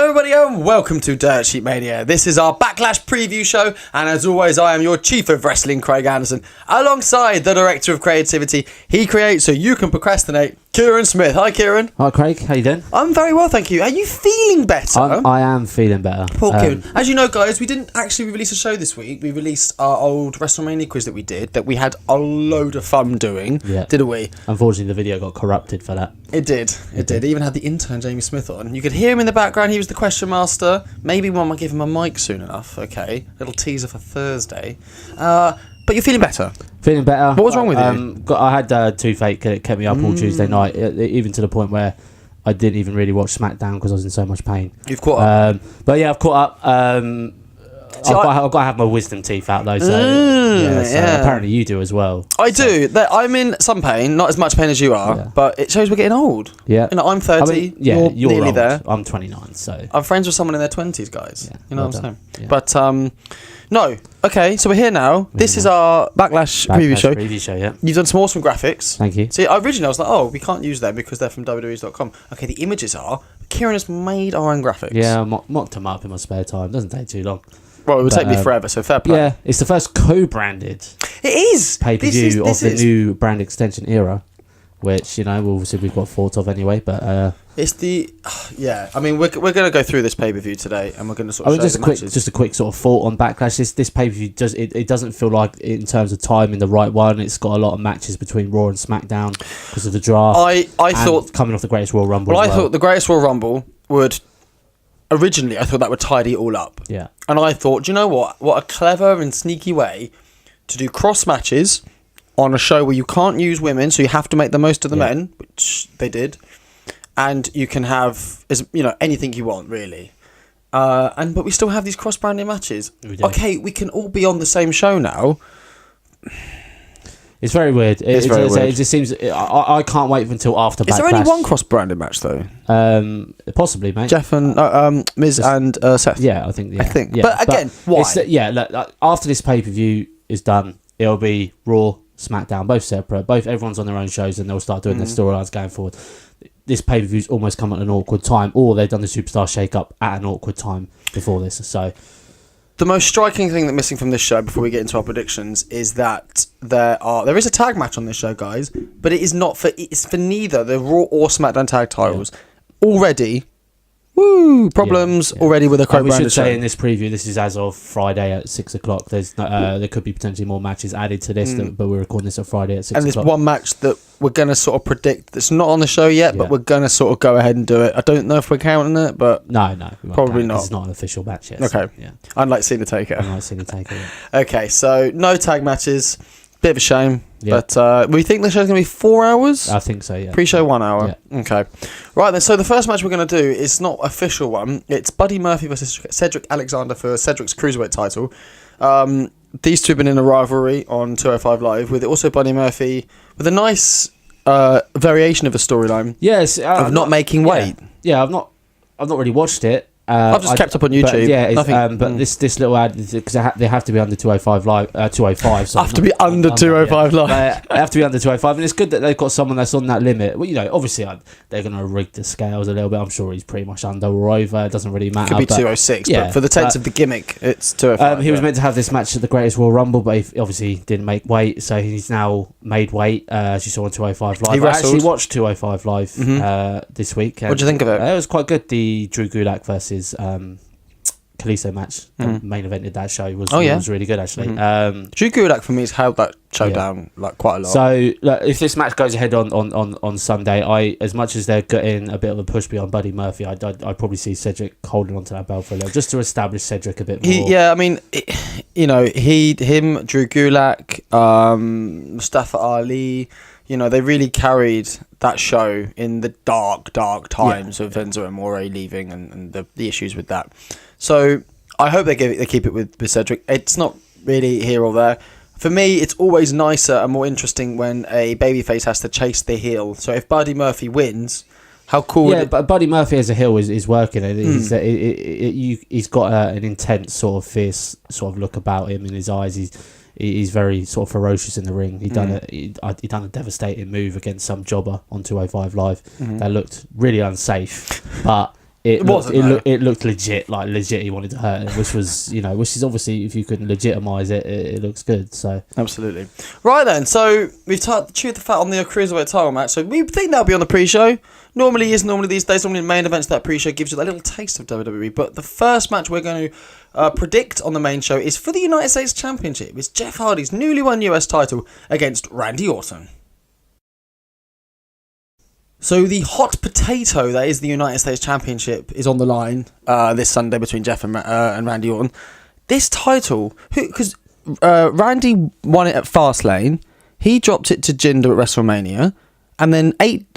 Hello everybody and welcome to Dirt Sheet Mania. This is our Backlash Preview show, and as always I am your Chief of Wrestling, Craig Anderson, alongside the Director of Creativity he creates so you can procrastinate, Kieran Smith. Hi Kieran. Hi Craig, how you doing? I'm very well, thank you. Are you feeling better? I am feeling better. Poor Kieran. As you know guys, we didn't actually release a show this week. We released our old WrestleMania quiz that we did, that we had a load of fun doing, didn't we? Unfortunately the video got corrupted for that. It did. It even had the intern Jamie Smith on. You could hear him in the background. He was the question master. Maybe one might give him a mic soon enough. Okay, little teaser for Thursday. But you're feeling better. Feeling better. What was wrong with you? I had toothache. It kept me up all Tuesday night, even to the point where I didn't even really watch SmackDown because I was in so much pain. You've caught up. But yeah, I've caught up. I've got to have my wisdom teeth out though, so apparently you do as well. I do. I'm in some pain, not as much pain as you are, but it shows we're getting old. Yeah. You know, I'm 30, you're nearly old. there. I'm 29, so... I'm friends with someone in their 20s, guys. Yeah, you know well what I'm saying? Yeah. But, no. Okay, so we're here now. This is our Backlash Preview show. Preview show, yeah. You've done some awesome graphics. Thank you. See, originally I was like, oh, we can't use them because they're from WWE.com. Okay, the images are. Kieran has made our own graphics. Yeah, I mocked them up in my spare time. Doesn't take too long. Well, it would take me forever, so fair play. Yeah, it's the first co-branded pay-per-view of the new brand extension era, which, you know, obviously we've got thought of anyway, but... It's the... Yeah, I mean, we're going to go through this pay-per-view today, and we're going to sort of show the matches. Just a quick sort of thought on Backlash. This pay-per-view, it doesn't feel like, in terms of timing, the right one. It's got a lot of matches between Raw and SmackDown because of the draft. I thought... Coming off the Greatest Royal Rumble Well, I thought the Greatest Royal Rumble would... Originally, I thought that would tidy it all up. Yeah. And I thought, do you know what? What a clever and sneaky way to do cross matches on a show where you can't use women, so you have to make the most of the men, which they did. And you can have, anything you want, really. But we still have these cross-branding matches. Okay, we can all be on the same show now. It's very weird. It just seems... I can't wait until after Backlash. Is there only one cross-branded match, though? Possibly, mate. Jeff and... Miz and Seth. Yeah, I think... Yeah. But again, why? Look, after this pay-per-view is done, it'll be Raw, SmackDown, both separate. Everyone's on their own shows, and they'll start doing their storylines going forward. This pay-per-view's almost come at an awkward time, or they've done the Superstar shake-up at an awkward time before this, so... The most striking thing that's missing from this show, before we get into our predictions, is that there is a tag match on this show, guys, but it's for neither the Raw or SmackDown tag titles. Already, problems already with a co-branded show. We should say in this preview, this is as of Friday at 6 o'clock. There's there could be potentially more matches added to this, but we're recording this on Friday at 6 o'clock. And there's one match that we're going to sort of predict that's not on the show yet, but we're going to sort of go ahead and do it. I don't know if we're counting it, but... No, probably not. It's not an official match yet. Okay. So, yeah. I'd like to see the Taker. Okay, so no tag matches. Bit of a shame. Yeah. But we think the show's going to be 4 hours? I think so, yeah. Pre-show 1 hour. Yeah. Okay. Right then, so the first match we're going to do is not official one. It's Buddy Murphy versus Cedric Alexander for Cedric's Cruiserweight title. These two have been in a rivalry on 205 Live, with also Buddy Murphy with a nice variation of a storyline. Yes. Of not making weight. Yeah, I've not really watched it. I've just kept up on YouTube. But this little ad, because they have to be under 205 live. 205. Have to be under 205 live. They have to be under 205, and it's good that they've got someone that's on that limit. Well, obviously they're going to rig the scales a little bit. I'm sure he's pretty much under or over. It doesn't really matter. Could be 206, but for the sense of the gimmick, it's 205. He was meant to have this match at the Greatest Royal Rumble, but he obviously didn't make weight, so he's now made weight. As you saw on 205 Live. I actually watched 205 Live this week. What do you think of it? It was quite good. The Drew Gulak versus Kalisto match, the main evented that show, was really good actually. Drew Gulak for me has held that show down quite a lot. So if this match goes ahead on Sunday, as much as they're getting a bit of a push beyond Buddy Murphy, I'd probably see Cedric holding onto that belt for a little, just to establish Cedric a bit more. I mean, him, Drew Gulak, Mustafa Ali. They really carried that show in the dark times of Enzo Amore leaving and the issues with that. So I hope they keep it with Cedric. It's not really here or there. For me, it's always nicer and more interesting when a babyface has to chase the heel. So if Buddy Murphy wins, how cool! Yeah, but Buddy Murphy as a heel is working. He's got an intense sort of fierce sort of look about him in his eyes. He's very sort of ferocious in the ring. He done a devastating move against some jobber on 205 Live that looked really unsafe, but it wasn't, it looked legit, like legit. He wanted to hurt him, which was which is obviously, if you can legitimise it, it looks good. So absolutely. Right then, so we've chewed the fat on the cruiserweight title match. So we think that'll be on the pre-show. Normally these days. Normally, the main events that pre-show gives you that little taste of WWE. But the first match we're going to predict on the main show is for the United States Championship. It's Jeff Hardy's newly won US title against Randy Orton. So the hot potato that is the United States Championship is on the line this Sunday between Jeff and Randy Orton. This title, because Randy won it at Fastlane, he dropped it to Jinder at WrestleMania, and then 8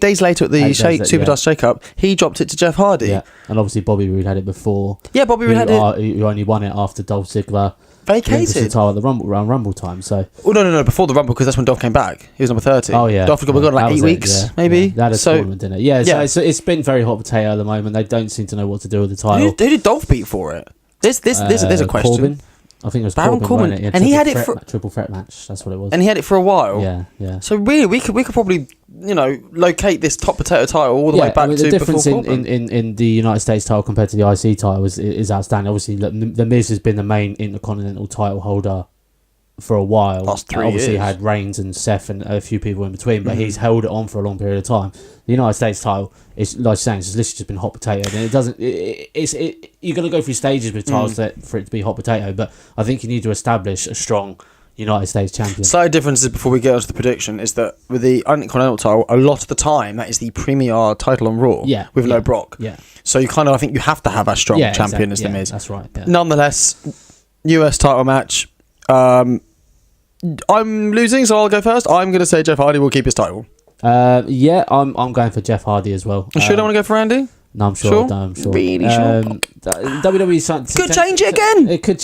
days later at the Superdust Shake-Up, he dropped it to Jeff Hardy. Yeah, and obviously Bobby Roode had it before. Yeah, Bobby Roode had it. Who only won it after Dolph Ziggler vacated the title at the Rumble time. So no, before the Rumble, because that's when Dolph came back. He was number 30. Oh yeah, Dolph got like 8 weeks, maybe. Yeah. That had a tournament, didn't it? Yeah. So it's been very hot potato at the moment. They don't seem to know what to do with the title. Who did Dolph beat for it? There's a question. Corbin. I think it was Baron Corbin. Yeah, and he had it for triple threat match. That's what it was. And he had it for a while. Yeah. So really, we could probably locate this top potato title all the way back to the difference before Corbin. in the United States title compared to the IC title is outstanding. Obviously, the Miz has been the main Intercontinental title holder for a while. Last 3 Obviously years. had Reigns and Seth and a few people in between, but he's held it on for a long period of time. The United States title is, like you're saying, it's literally just been hot potato, and it doesn't. You're going to go through stages with titles for it to be hot potato, but I think you need to establish a strong United States champion. Slight differences before we get onto the prediction is that with the Intercontinental title, a lot of the time that is the premier title on Raw. With no Brock. Yeah. So you I think you have to have a strong champion as the Miz. That's right. Yeah. Nonetheless, US title match. I'm losing, so I'll go first. I'm going to say Jeff Hardy will keep his title. I'm going for Jeff Hardy as well. You sure don't want to go for Randy? No, I'm sure. No, I'm sure. Really sure? WWE could change it again. It could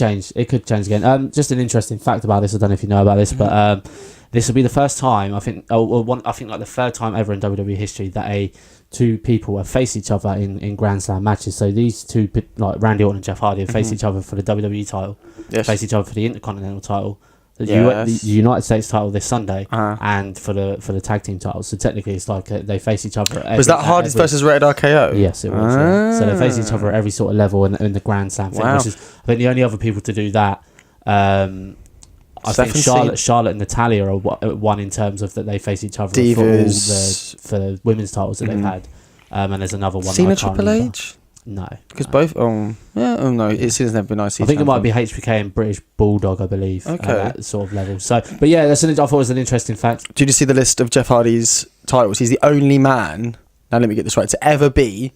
change. Again. Just an interesting fact about this. I don't know if you know about this, but this will be the first time I think like the third time ever in WWE history that two people have faced each other in Grand Slam matches. So these two, like Randy Orton and Jeff Hardy, have faced each other for the WWE title, faced each other for the Intercontinental title, the United States title this Sunday, and for the tag team titles. So technically, it's like they face each other. Was that Hardy's versus Rated RKO? Yes, it was. Yeah. So they face each other at every sort of level in the Grand Slam thing, which is, I think, the only other people to do that. I think Charlotte and Natalia are one in terms of that they face each other for the women's titles that they've had. And there's another one. Cena Triple H? No, because both. No. Cena's never been nice. I think it might be HBK and British Bulldog, I believe. Okay, at that sort of level. So, but yeah, I thought it was an interesting fact. Did you see the list of Jeff Hardy's titles? He's the only man. Now let me get this right. To ever be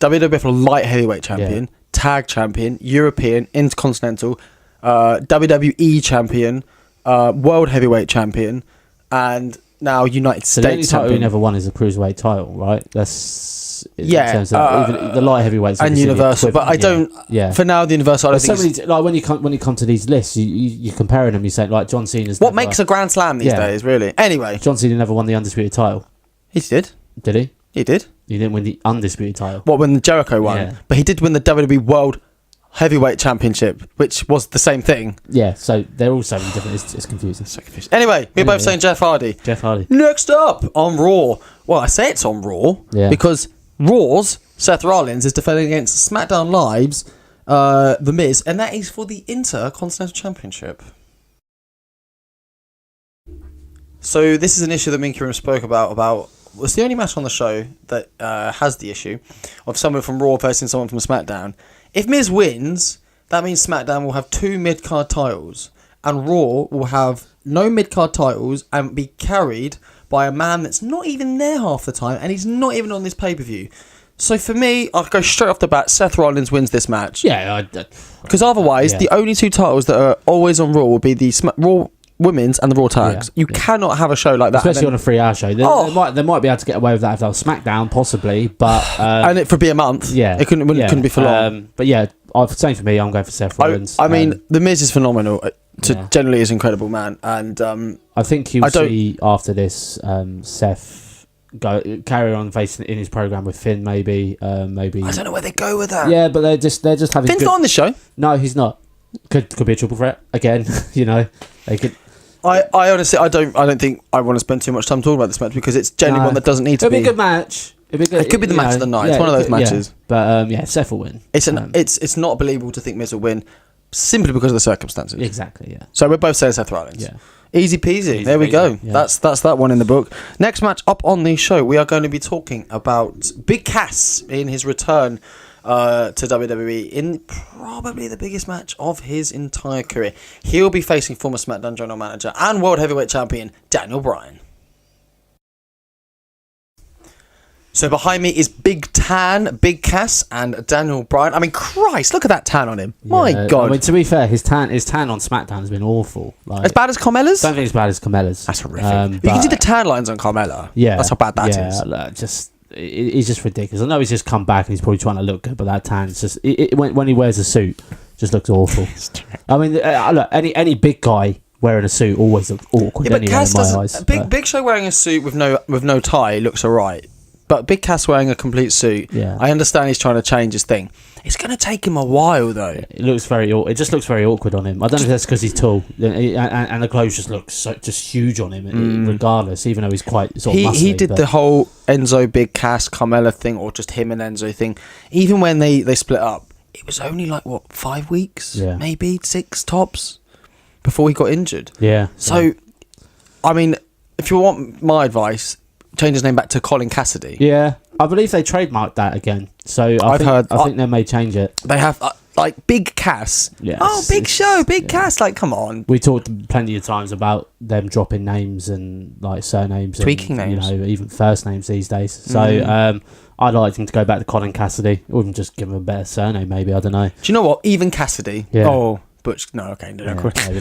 WWF light heavyweight champion, tag champion, European, Intercontinental, WWE champion, world heavyweight champion, and now United States the only title champion. He never won is a cruiserweight title, right? That's in terms of even the light heavyweights and Universal. But I don't. Yeah. For now, the Universal. I don't think. Like when you come to these lists, you're comparing them. You say like John Cena's. What makes a Grand Slam these days, really? Anyway, John Cena never won the undisputed title. He did. Did he? He did. He didn't win the undisputed title. What, when Jericho won? Yeah. But he did win the WWE World Heavyweight Championship, which was the same thing. Yeah, so they're all so different. It's confusing. So confusing. Anyway, we're both saying Jeff Hardy. Jeff Hardy. Next up on Raw. Well, I say it's on Raw because Raw's Seth Rollins is defending against SmackDown Live's The Miz, and that is for the Intercontinental Championship. So this is an issue that me and Kieran spoke about. It's the only match on the show that has the issue of someone from Raw versus someone from SmackDown. If Miz wins, that means SmackDown will have 2 mid-card titles, and Raw will have no mid-card titles and be carried by a man that's not even there half the time, and he's not even on this pay-per-view. So for me, I'll go straight off the bat, Seth Rollins wins this match. Yeah. Because otherwise, the only 2 titles that are always on Raw will be the Raw Women's and the Raw Tags. You cannot have a show like that. Especially on a 3-hour show. They might be able to get away with that if they were SmackDown, possibly, but... and it for be a month. Yeah. It couldn't be for long. But yeah, same for me, I'm going for Seth Rollins. I mean, The Miz is phenomenal. Generally is an incredible man. And I think you'll see after this, Seth carry on facing in his program with Finn, maybe. I don't know where they go with that. Yeah, but they're just having... Finn's not on this show. No, he's not. Could be a triple threat again. They could... I honestly, I don't think I want to spend too much time talking about this match because it's genuinely one that doesn't need to be. It'll be a good match. It could be the match of the night. It's one of those matches. But Seth will win. It's not believable to think Miz will win simply because of the circumstances. Exactly. Yeah. So we're both saying Seth Rollins. Yeah. Easy peasy. There we go. Yeah. That's that one in the book. Next match up on the show, we are going to be talking about Big Cass in his return to WWE in probably the biggest match of his entire career. He'll be facing former SmackDown General Manager and World Heavyweight Champion Daniel Bryan. So behind me is Big Cass and Daniel Bryan. I mean, Christ, look at that tan on him. My God. I mean, to be fair, his tan on SmackDown has been awful. As bad as Carmela's? I don't think it's as bad as Carmela's. That's horrific. You can see the tan lines on Carmela. Yeah. That's how bad that is. It's just ridiculous. I know he's just come back and he's probably trying to look good, but that tan is just... when he wears a suit, just looks awful. I mean, look, any big guy wearing a suit always looks awkward anyway in my eyes. Big Show wearing a suit with no tie looks alright. But Big Cass wearing a complete suit, I understand he's trying to change his thing. It's going to take him a while, though. It just looks very awkward on him. I don't know if that's because he's tall, and the clothes just look just huge on him, regardless. Even though he's quite sort of muscly. He did the whole Enzo Big Cass Carmela thing, or just him and Enzo thing. Even when they split up, it was only 5 weeks, maybe 6 tops, before he got injured. Yeah. So, I mean, if you want my advice, change his name back to Colin Cassidy. Yeah, I believe they trademarked that again. So I think they may change it. They have Big Cass. Yeah. Oh, Big Show, Big Cass. Come on. We talked plenty of times about them dropping names and surnames, tweaking names. Even first names these days. So I'd like him to go back to Colin Cassidy, or even just give him a better surname. Maybe, I don't know. Do you know what? Even Cassidy. Yeah. Oh. Butch, no, okay, no,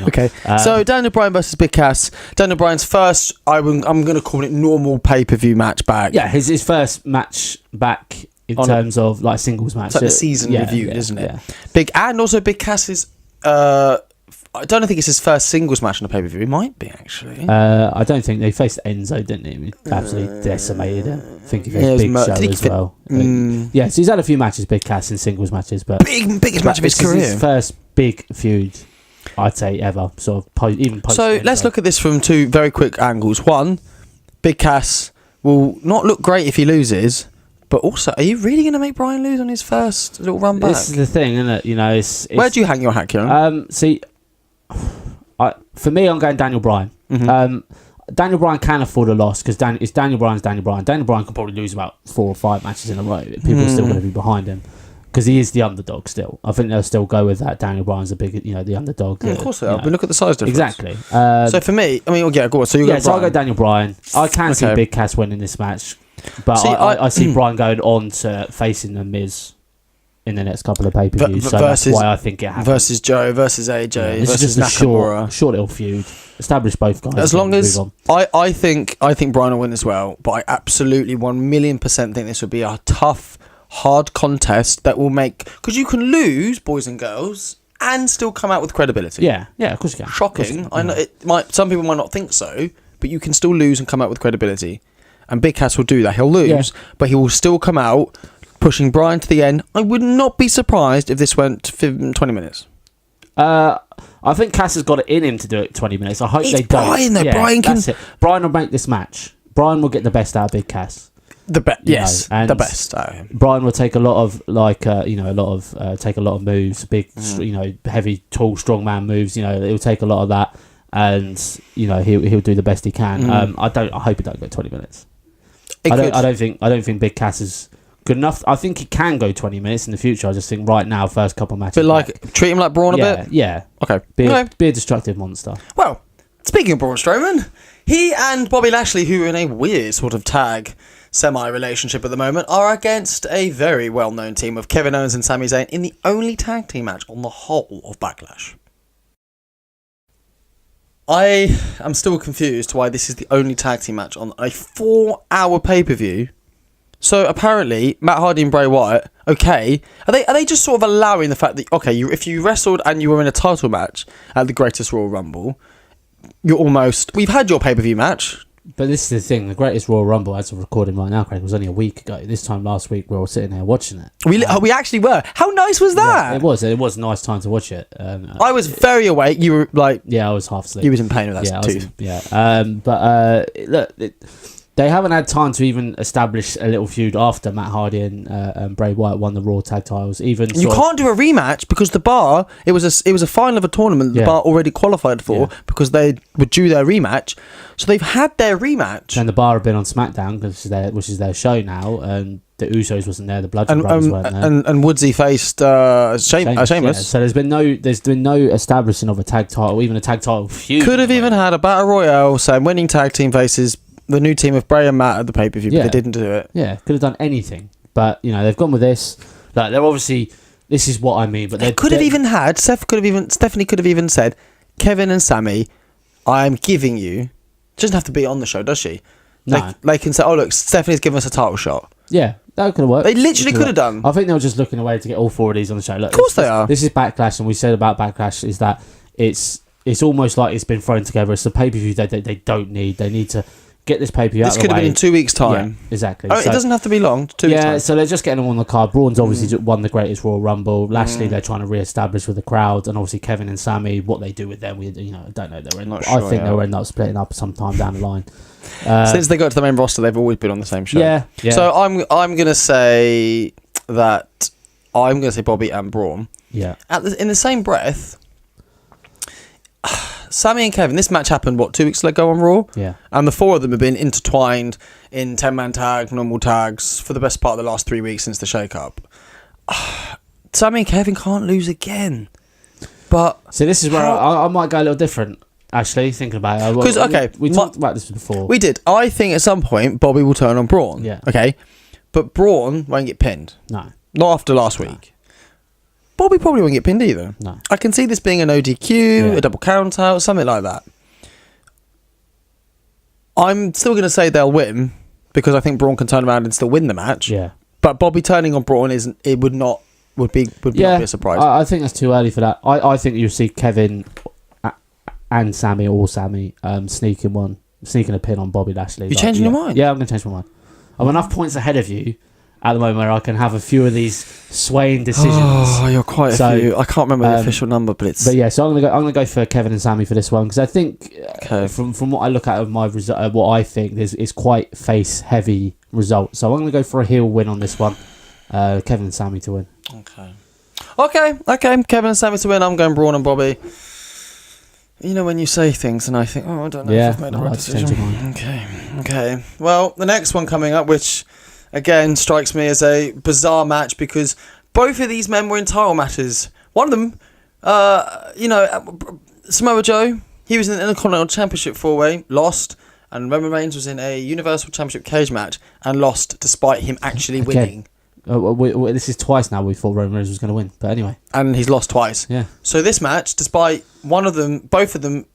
okay. So Daniel Bryan versus Big Cass. Daniel Bryan's first, I'm going to call it normal pay-per-view match back. Yeah, his first match back in terms of singles match. It's like the season reviewed, isn't it? Yeah. Big Cass's. I don't think it's his first singles match on the pay-per-view. It might be, actually. I don't think they faced Enzo, didn't he? He absolutely decimated him. I think he faced Big Show as well. Yeah, so he's had a few matches, Big Cass, in singles matches, but biggest match of his career. His first big feud, I'd say, ever. Sort of post. So let's look at this from 2 very quick angles. One, Big Cass will not look great if he loses. But also, are you really going to make Bryan lose on his first little run back? This is the thing, isn't it? It's where do you hang your hat, Kieran? See, for me, I'm going Daniel Bryan. Mm-hmm. Daniel Bryan can afford a loss because it's Daniel Bryan's Daniel Bryan. Daniel Bryan can probably lose about 4 or 5 matches in a row. People are still going to be behind him because he is the underdog still. I think they'll still go with that. Daniel Bryan's the underdog. Of course they are. But look at the size difference. Exactly. So for me, I mean, go on. So you so I'll go Daniel Bryan. I can see Big Cass winning this match, but I see Bryan going on to facing the Miz in the next couple of pay-per-views, so that's why I think it happens. Versus Joe, versus AJ, this versus is just Nakamura. a short little feud. Establish both guys. As long as I think Bryan will win as well, but I absolutely 1,000,000% think this would be a tough, hard contest that will make, because you can lose, boys and girls, and still come out with credibility. Yeah, of course you can. Shocking. I know some people might not think so, but you can still lose and come out with credibility. And Big Cass will do that. He'll lose, but he will still come out pushing Bryan to the end. I would not be surprised if this went 20 minutes. I think Cass has got it in him to do it 20 minutes. I hope they don't. Bryan, though. Yeah, Bryan can. Bryan will make this match. Bryan will get the best out of Big Cass. The best out of him. Bryan will take a lot of take a lot of moves, big, heavy, tall, strong man moves. He'll take a lot of that, and he'll do the best he can. I hope it don't go 20 minutes. I don't think Big Cass is good enough. I think he can go 20 minutes in the future. I just think right now, first couple of matches. But treat him like Braun a bit? Yeah. Okay. Be a destructive monster. Well, speaking of Braun Strowman, he and Bobby Lashley, who are in a weird sort of tag semi-relationship at the moment, are against a very well-known team of Kevin Owens and Sami Zayn in the only tag team match on the whole of Backlash. I am still confused why this is the only tag team match on a 4-hour pay-per-view. So apparently, Matt Hardy and Bray Wyatt, are they just sort of allowing the fact that, if you wrestled and you were in a title match at the Greatest Royal Rumble, we've had your pay-per-view match. But this is the thing, the Greatest Royal Rumble, as of recording right now, Craig, was only a week ago. This time last week, we were all sitting there watching it. We actually were. How nice was that? Yeah, it was a nice time to watch it. I was very awake. You were I was half asleep. You was in pain with that tooth. But look, They haven't had time to even establish a little feud after Matt Hardy and Bray Wyatt won the Raw tag titles. You can't do a rematch because the Bar, it was a final of a tournament the Bar already qualified for because they were due their rematch. So they've had their rematch. And the Bar have been on SmackDown, which is their show now, and the Usos wasn't there, the Bludgeon Brothers weren't there. And Woodsy faced Sheamus. Yeah. So there's been no establishing of a tag title, even a tag title feud. Could have even had a Battle Royale saying winning tag team faces the new team of Bray and Matt at the pay-per-view, but they didn't do it. Yeah, could have done anything. But, they've gone with this. Like, they're obviously... This is what I mean, but Stephanie could have even said, Kevin and Sammy, I'm giving you... She doesn't have to be on the show, does she? No. They can say, oh, look, Stephanie's giving us a title shot. Yeah, that could have worked. They literally could have done. I think they were just looking away to get all 4 of these on the show. Look, of course they are. This is Backlash, and we said about Backlash is that it's almost like it's been thrown together. It's a pay-per-view that they don't need. They need to... get this pay-per-view out of the way. This could have been in 2 weeks' time. Yeah, exactly. It doesn't have to be long. 2 weeks' time. So they're just getting them on the card. Braun's obviously won the greatest Royal Rumble. Lashley, they're trying to re-establish with the crowd, and obviously Kevin and Sammy, what they do with them, I don't know. I think they'll end up splitting up sometime down the line. Since they got to the main roster, they've always been on the same show. Yeah. So I'm gonna say that Bobby and Braun. Yeah. In the same breath. Sammy and Kevin, this match happened, 2 weeks ago on Raw? Yeah. And the 4 of them have been intertwined in 10-man tag, normal tags, for the best part of the last 3 weeks since the shake-up. Sammy and Kevin can't lose again. But... So this is where I might go a little different, actually, thinking about it. Because, we talked about this before. We did. I think at some point, Bobby will turn on Braun. Yeah. Okay? But Braun won't get pinned. No. Not after last week. Bobby probably won't get pinned either. No. I can see this being an ODQ, a double count out, something like that. I'm still going to say they'll win because I think Braun can turn around and still win the match. Yeah. But Bobby turning on Braun would not be a surprise. I think that's too early for that. I think you'll see Kevin and Sammy sneaking a pin on Bobby Lashley. You changing your mind? Yeah, I'm going to change my mind. I'm enough points ahead of you at the moment where I can have a few of these swaying decisions. Oh, you're quite a few. I can't remember the official number, but it's... But yeah, so I'm gonna go for Kevin and Sammy for this one because I think from what I look at of my what I think is quite face heavy result. So I'm gonna go for a heel win on this one. Kevin and Sammy to win. Okay. Kevin and Sammy to win. I'm going Braun and Bobby. When you say things and I think, I don't know if I've made the right decision. Okay. Well, the next one coming up, which... again, strikes me as a bizarre match because both of these men were in title matches. One of them, Samoa Joe, he was in the Intercontinental Championship 4-way, lost, and Roman Reigns was in a Universal Championship cage match and lost despite him actually winning. This is twice now we thought Roman Reigns was going to win, but anyway. And he's lost twice. Yeah. So this match, despite both of them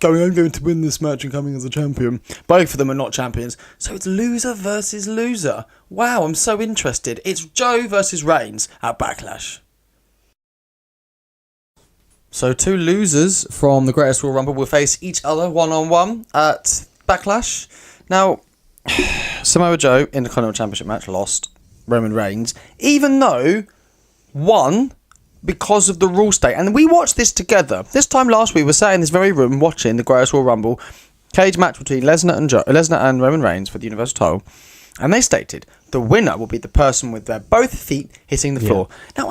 I'm going to win this match and coming as a champion. Both of them are not champions. So it's loser versus loser. Wow, I'm so interested. It's Joe versus Reigns at Backlash. So 2 losers from the Greatest Royal Rumble will face each other one-on-one at Backlash. Now, Samoa Joe in the Continental Championship match lost Roman Reigns, even though won because of the rule state. And we watched this together. This time last week, we were sat in this very room watching the Greatest Royal Rumble cage match between Lesnar and Roman Reigns for the Universal title. And they stated the winner will be the person with their both feet hitting the floor. Now,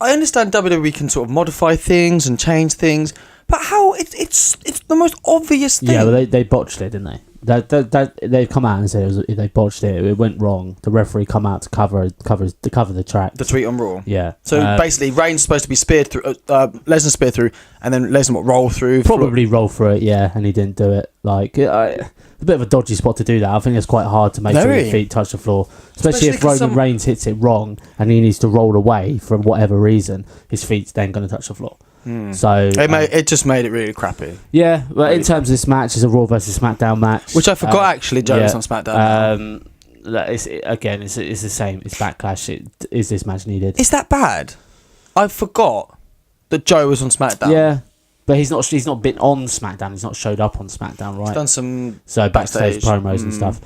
I understand WWE can sort of modify things and change things, but how it's the most obvious thing. Yeah, but they botched it, didn't they? They've come out and said they botched it. It went wrong. The referee come out to cover the track. The tweet on Raw. Yeah. So basically, Reigns supposed to be speared through. Lesnar speared through, and then Lesnar roll through. Probably roll through it. Yeah, and he didn't do it. It's a bit of a dodgy spot to do that. I think it's quite hard to make sure your feet touch the floor, especially if Roman Reigns hits it wrong and he needs to roll away for whatever reason. His feet's then going to touch the floor. So it just made it really crappy. Yeah, but in terms of this match, it's a Raw versus SmackDown match, which I forgot actually. Joe was on SmackDown. It's the same. It's Backlash. Is this match needed? Is that bad? I forgot that Joe was on SmackDown. Yeah, but he's not been on SmackDown. He's not showed up on SmackDown, right? He's done some backstage promos and stuff.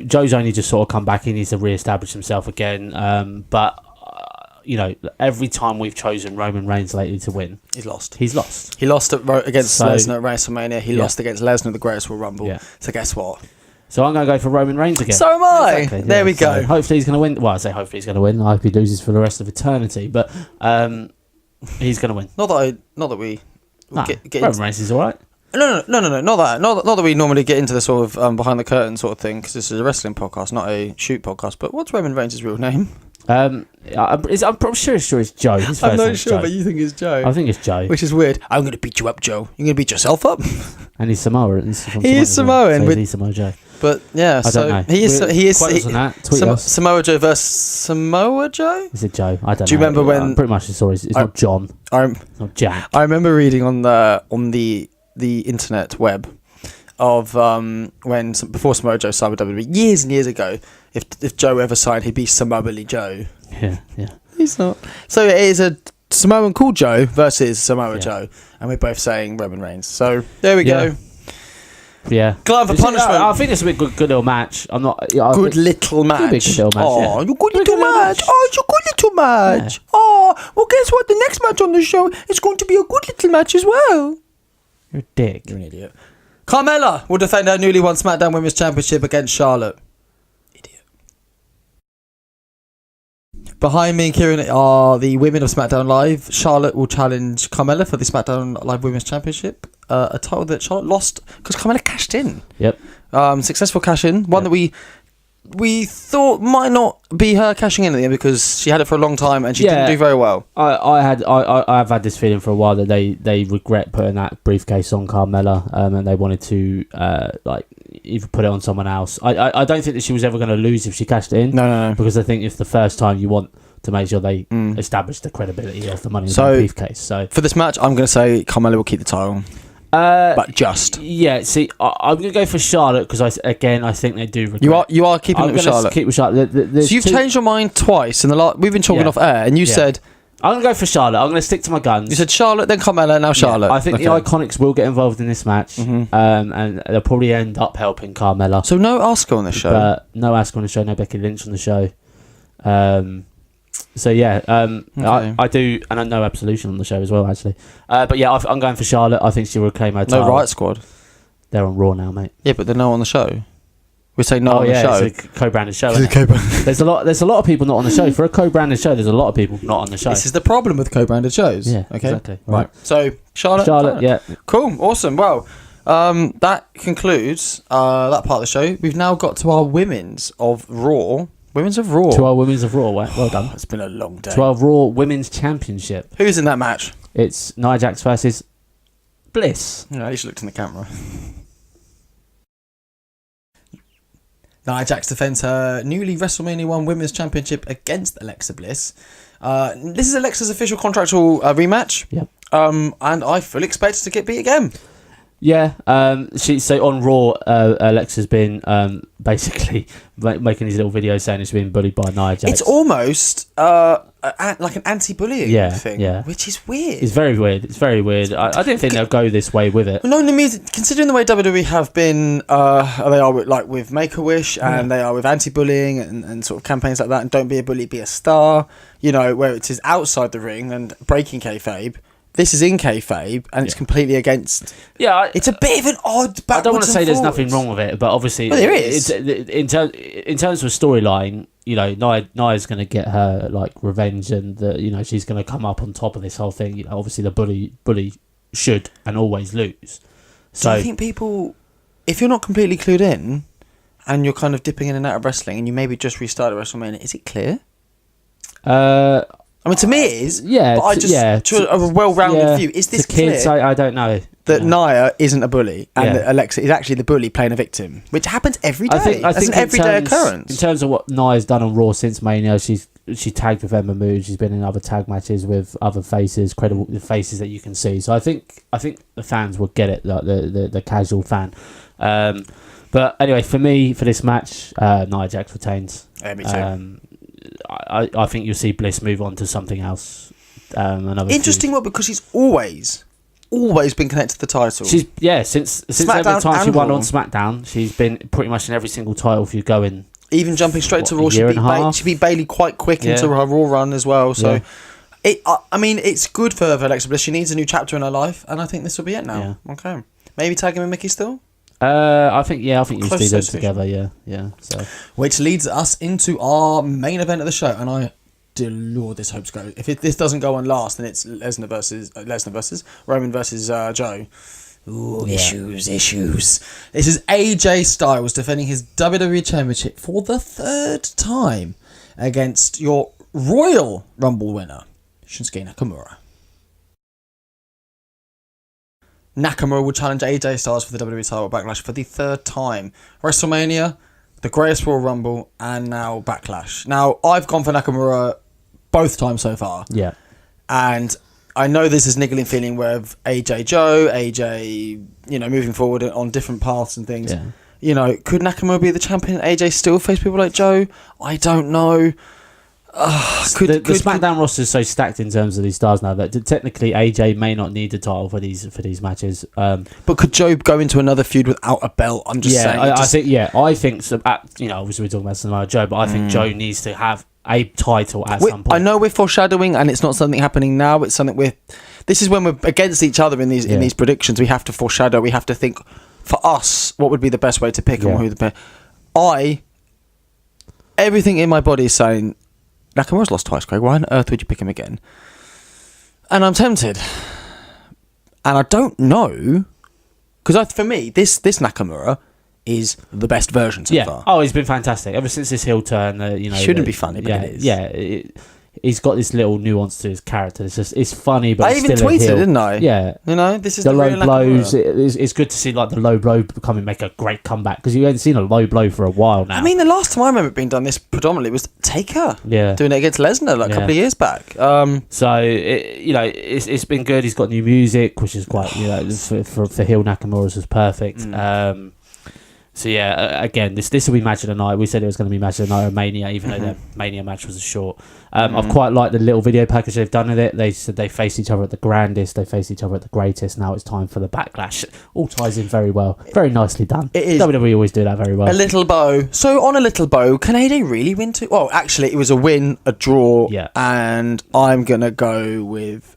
Joe's only just sort of come back. He needs to re-establish himself again. But every time we've chosen Roman Reigns lately to win, he's lost. He lost against Lesnar at WrestleMania. He lost against Lesnar at the Greatest Royal Rumble. Yeah. So guess what? So I'm going to go for Roman Reigns again. So am I. Exactly, there we go. So hopefully he's going to win. Well, I say hopefully he's going to win. I hope he loses for the rest of eternity. But he's going to win. Not that we get Roman Reigns is all right. No. Not that we normally get into the sort of behind the curtain sort of thing, because this is a wrestling podcast, not a shoot podcast. But what's Roman Reigns' real name? I'm sure it's Joe. I'm not sure, Joe. But you think it's Joe. I think it's Joe. Which is weird. I'm going to beat you up, Joe. You're going to beat yourself up. And he's Samoan. He is Samoan. So he's Samoa Joe. But yeah, I don't know. He is Samoa Joe versus Samoa Joe. Is it Joe? I don't know. Do you remember when? Pretty much it's not John. It's not Jack. I remember reading on the internet web of before Samoa Joe signed with WWE years and years ago. If Joe ever signed, he'd be Samoa Joe. Yeah. He's not. So it is a Samoan called Joe versus Samoa Joe, and we're both saying Roman Reigns. So there we go. Yeah. Glad for punishment. I think this will be a good little match. I'm not. Good little match. It'll be a good little match. Oh, you good little match. Oh, it's a good little match. Yeah. Oh, well, guess what? The next match on the show is going to be a good little match as well. You're a dick. You're an idiot. Carmela will defend her newly won SmackDown Women's Championship against Charlotte. Idiot. Behind me and Kieran are the women of SmackDown Live. Charlotte will challenge Carmela for the SmackDown Live Women's Championship. A title that Charlotte lost because Carmela cashed in. Yep. Successful cash in. One that we thought might not be her cashing in at the end because she had it for a long time and she didn't do very well. I've had this feeling for a while that they regret putting that briefcase on Carmela, and they wanted to either put it on someone else. I don't think that she was ever going to lose if she cashed it in. No. Because I think if the first time you want to make sure they establish the credibility of the money in the briefcase. So for this match, I'm going to say Carmela will keep the title. But just see, I'm going to go for Charlotte because I think they do regret. You are keeping it with Charlotte. Keep with Charlotte. So you've changed your mind twice in the last. We've been talking off air, and you said I'm going to go for Charlotte. I'm going to stick to my guns. You said Charlotte, then Carmela, now Charlotte. I think the Iconics will get involved in this match, and they'll probably end up helping Carmela. So no Asuka on the show. No Asuka on the show. No Becky Lynch on the show. So yeah, I do, and I know Absolution on the show as well, actually. But yeah, I'm going for Charlotte. I think she will claim her title. No Riot Squad. They're on Raw now, mate. Yeah, but they're not on the show. We say no on the show. It's a co-branded show. There's a lot of people not on the show. For a co-branded show, there's a lot of people not on the show. This is the problem with co-branded shows. Yeah, okay, exactly. Right. So Charlotte, yeah, cool, awesome. Well, that concludes that part of the show. We've now got to our women's of Raw. Women's of Raw. To our Women's of Raw. Well done. It's been a long day. To our Raw Women's Championship. Who's in that match? It's Nia Jax versus Bliss. Yeah, at least you looked in the camera. Nia Jax defends her newly WrestleMania 1 Women's Championship against Alexa Bliss. This is Alexa's official contractual rematch. Yep. And I fully expect her to get beat again. Yeah, so on Raw, Alexa's been basically making these little videos saying she's been bullied by Nia Jax. It's almost like an anti-bullying thing, which is weird. It's very weird. I didn't think they'll go this way with it. No, considering the way WWE have been, they are with Make-A-Wish and they are with anti-bullying and sort of campaigns like that, and don't be a bully, be a star, where it is outside the ring and breaking kayfabe. This is in kayfabe, and it's completely against. Yeah, it's a bit of an odd. I don't want to say there's nothing wrong with it, but obviously there is. In terms of storyline, Nia's going to get her revenge, and she's going to come up on top of this whole thing. Obviously the bully should and always lose. So do you think people, if you're not completely clued in, and you're kind of dipping in and out of wrestling, and you maybe just restarted WrestleMania, is it clear? I mean, to me it is. Yeah, but to a well-rounded view, is this clear? Kids, I don't know that Nia isn't a bully and that Alexa is actually the bully playing a victim, which happens every day. That's an everyday occurrence. In terms of what Nia's done on Raw since Mania, she tagged with Emma Moon. She's been in other tag matches with other faces, credible faces that you can see. So I think the fans will get it, like the casual fan. But anyway, for me, for this match, Nia Jax retains. Yeah, me too. I think you'll see Bliss move on to something else. Interesting one, because she's always been connected to the title. Since every time she won on SmackDown, she's been pretty much in every single title if you go in even jumping straight to Raw. She beat Bayley quite quick into her Raw run as well. So, I mean, it's good for Alexa Bliss. She needs a new chapter in her life, and I think this will be it now. Yeah. Okay, maybe tag him and Mickey still. I think you should do them together. Yeah. So, which leads us into our main event of the show, and dear Lord, this hopes go. If this doesn't go on last, then it's Lesnar versus Roman versus Joe. Ooh, issues. This is AJ Styles defending his WWE Championship for the 3rd time against your Royal Rumble winner, Shunsuke Nakamura. Nakamura will challenge AJ Styles for the WWE title at Backlash for the 3rd time. WrestleMania, the Greatest Royal Rumble, and now Backlash. Now, I've gone for Nakamura both times so far. Yeah. And I know there's this niggling feeling with AJ, moving forward on different paths and things. Yeah. Could Nakamura be the champion? AJ still face people like Joe? I don't know. The SmackDown roster is so stacked in terms of these stars now that technically AJ may not need the title for these matches. But could Joe go into another feud without a belt? I'm just saying. I think so. Obviously we're talking about Samoa Joe, but I think Joe needs to have a title at some point. I know we're foreshadowing, and it's not something happening now. It's something this is when we're against each other in these predictions. We have to foreshadow. We have to think for us what would be the best way to pick and who the best. Everything in my body is saying Nakamura's lost twice, Craig. Why on earth would you pick him again? And I'm tempted, and I don't know because for me this Nakamura is the best version so far. Oh, he's been fantastic ever since this heel turn. Shouldn't be funny, but it is. Yeah, he's got this little nuance to his character. It's funny, but I even still tweeted, a heel. Didn't I? Yeah, this is the low real blows. It's good to see the low blow make a great comeback because you haven't seen a low blow for a while now. I mean, the last time I remember it being done this predominantly was Taker. Yeah, doing it against Lesnar a couple of years back. So it's been good. He's got new music, which is quite for heel Nakamura's was perfect. So again, this will be match of the night. We said it was going to be match of the night of Mania, even though the Mania match was short. I've quite liked the little video package they've done with it. They said they faced each other at the grandest, they faced each other at the greatest. Now it's time for the Backlash. All ties in very well, very nicely done. It is. WWE always do that very well. A little bow. So on a little bow, can AJ really win too? Well, actually, it was a win, a draw, and I'm gonna go with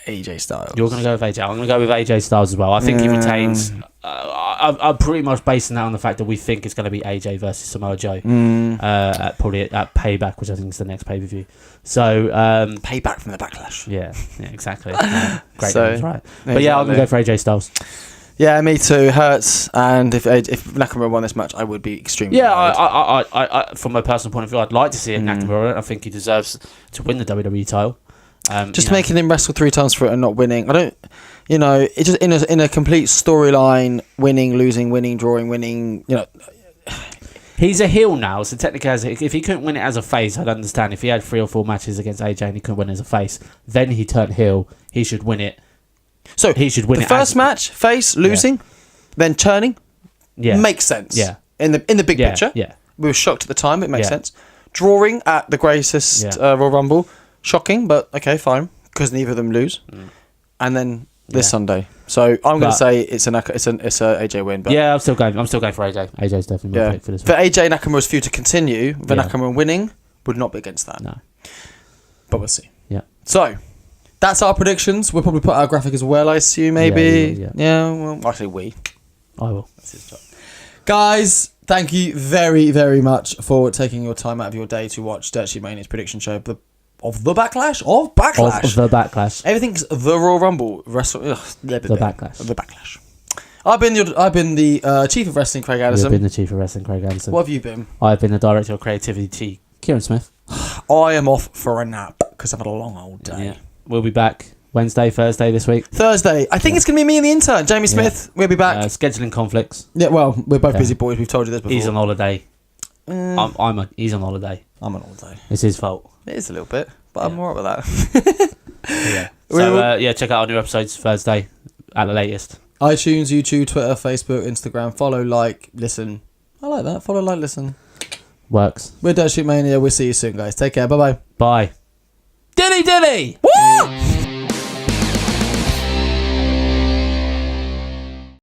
AJ Styles. You're going to go with AJ. I'm going to go with AJ Styles as well. I think he retains. I'm pretty much basing that on the fact that we think it's going to be AJ versus Samoa Joe. Probably at Payback, which I think is the next pay-per-view. So Payback from the Backlash. Yeah, exactly. Great so, names, right? Exactly. But yeah, I'm going to go for AJ Styles. Yeah, me too. Hurts, and if Nakamura won this match, I would be extremely. Yeah, I from my personal point of view, I'd like to see it Nakamura. I think he deserves to win the WWE title. Just making him wrestle 3 times for it and not winning. I don't, it's just in a complete storyline, winning, losing, winning, drawing, winning. He's a heel now, so technically, if he couldn't win it as a face, I'd understand. If he had 3 or 4 matches against AJ and he couldn't win as a face, then he turned heel. He should win it. So he should win the first match, face, losing, then turning. Yeah, makes sense. Yeah, in the big picture. Yeah, we were shocked at the time. It makes sense. Drawing at the greatest Royal Rumble. Shocking, but okay, fine, because neither of them lose. And then this Sunday, so I'm going to say it's a AJ win. But I'm still going for AJ. AJ's definitely my pick for this one. For AJ Nakamura's feud to continue, the Nakamura winning would not be against that. No, but we'll see. Yeah. So that's our predictions. We'll probably put our graphic as well. I assume maybe. Yeah. Well, actually, I will. That's his job. Guys, thank you very, very much for taking your time out of your day to watch Dirt Sheet Mania's prediction show. Of the Backlash? Of Backlash. Of the Backlash. Everything's the Royal Rumble. The Backlash. The Backlash. I've been the Chief of Wrestling, Craig Anderson. You've been the Chief of Wrestling, Craig Anderson. What have you been? I've been the Director of Creativity, Kieran Smith. I am off for a nap because I've had a long old day. Yeah. We'll be back Wednesday, Thursday this week. Thursday. I think it's going to be me and the intern, Jamie Smith. We'll be back. Scheduling conflicts. Yeah, well, we're both busy boys. We've told you this before. He's on holiday. He's on holiday. I'm on holiday. It's his fault. It is a little bit. But I'm alright with that. So, check out our new episodes Thursday at the latest. iTunes, YouTube, Twitter, Facebook, Instagram. Follow, like, listen. I like that. Follow, like, listen. Works. We're Dirt Sheet Mania. We'll see you soon, guys. Take care. Bye-bye. Bye. Dilly dilly!